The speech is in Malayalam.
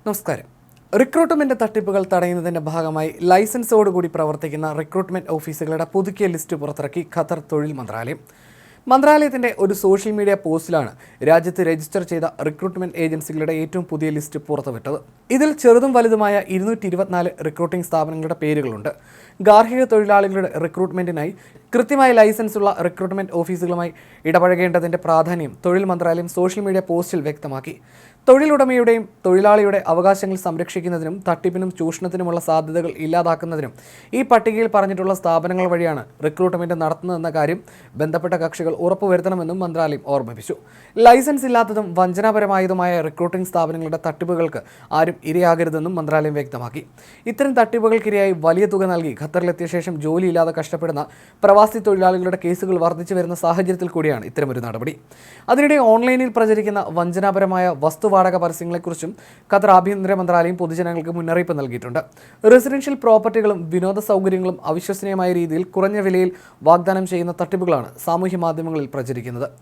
നമസ്കാരം. റിക്രൂട്ട്മെന്റ് തട്ടിപ്പുകൾ തടയുന്നതിന്റെ ഭാഗമായി ലൈസൻസോടുകൂടി പ്രവർത്തിക്കുന്ന റിക്രൂട്ട്മെന്റ് ഓഫീസുകളുടെ പുതുക്കിയ ലിസ്റ്റ് പുറത്തിറക്കി ഖത്തർ തൊഴിൽ മന്ത്രാലയം. മന്ത്രാലയത്തിന്റെ ഒരു സോഷ്യൽ മീഡിയ പോസ്റ്റിലാണ് രാജ്യത്ത് രജിസ്റ്റർ ചെയ്ത റിക്രൂട്ട്മെന്റ് ഏജൻസികളുടെ ഏറ്റവും പുതിയ ലിസ്റ്റ് പുറത്തുവിട്ടത്. ഇതിൽ ചെറുതും വലുതുമായ 224 റിക്രൂട്ടിംഗ് സ്ഥാപനങ്ങളുടെ പേരുകളുണ്ട്. ഗാർഹിക തൊഴിലാളികളുടെ റിക്രൂട്ട്മെന്റിനായി കൃത്യമായ ലൈസൻസുള്ള റിക്രൂട്ട്മെന്റ് ഓഫീസുകളുമായി ഇടപഴകേണ്ടതിന്റെ പ്രാധാന്യം തൊഴിൽ മന്ത്രാലയം സോഷ്യൽ മീഡിയ പോസ്റ്റിൽ വ്യക്തമാക്കി. തൊഴിലുടമയുടെയും തൊഴിലാളിയുടെ അവകാശങ്ങൾ സംരക്ഷിക്കുന്നതിനും തട്ടിപ്പിനും ചൂഷണത്തിനുമുള്ള സാധ്യതകൾ ഇല്ലാതാക്കുന്നതിനും ഈ പട്ടികയിൽ പറഞ്ഞിട്ടുള്ള സ്ഥാപനങ്ങൾ വഴിയാണ് റിക്രൂട്ട്മെന്റ് നടത്തുന്നതെന്ന കാര്യം ബന്ധപ്പെട്ട കക്ഷികൾ ഉറപ്പുവരുത്തണമെന്നും മന്ത്രാലയം ഓർമ്മിപ്പിച്ചു. ലൈസൻസ് ഇല്ലാത്തതും വഞ്ചനാപരമായതുമായ റിക്രൂട്ടിംഗ് സ്ഥാപനങ്ങളുടെ തട്ടിപ്പുകൾക്ക് ആരും ഇരയാകരുതെന്നും മന്ത്രാലയം വ്യക്തമാക്കി. ഇത്തരം തട്ടിപ്പുകൾക്കിരയായി വലിയ തുക നൽകി ഖത്തറിലെത്തിയ ശേഷം ജോലിയില്ലാതെ കഷ്ടപ്പെടുന്ന പ്രവാസി തൊഴിലാളികളുടെ കേസുകൾ വർദ്ധിച്ചു വരുന്ന സാഹചര്യത്തിൽ കൂടിയാണ് ഇത്തരമൊരു നടപടി. അതിനിടെ ഓൺലൈനിൽ പ്രചരിക്കുന്ന വഞ്ചനാപരമായ വസ്തുവാടക പരസ്യങ്ങളെക്കുറിച്ചും ഖത്തർ ആഭ്യന്തര മന്ത്രാലയം പൊതുജനങ്ങൾക്ക് മുന്നറിയിപ്പ് നൽകിയിട്ടുണ്ട്. റെസിഡൻഷ്യൽ പ്രോപ്പർട്ടികളും വിനോദ സൗകര്യങ്ങളും അവിശ്വസനീയമായ രീതിയിൽ കുറഞ്ഞ വിലയിൽ വാഗ്ദാനം ചെയ്യുന്ന തട്ടിപ്പുകളാണ് സാമൂഹ്യ മാധ്യമങ്ങളിൽ പ്രചരിക്കുന്നത്.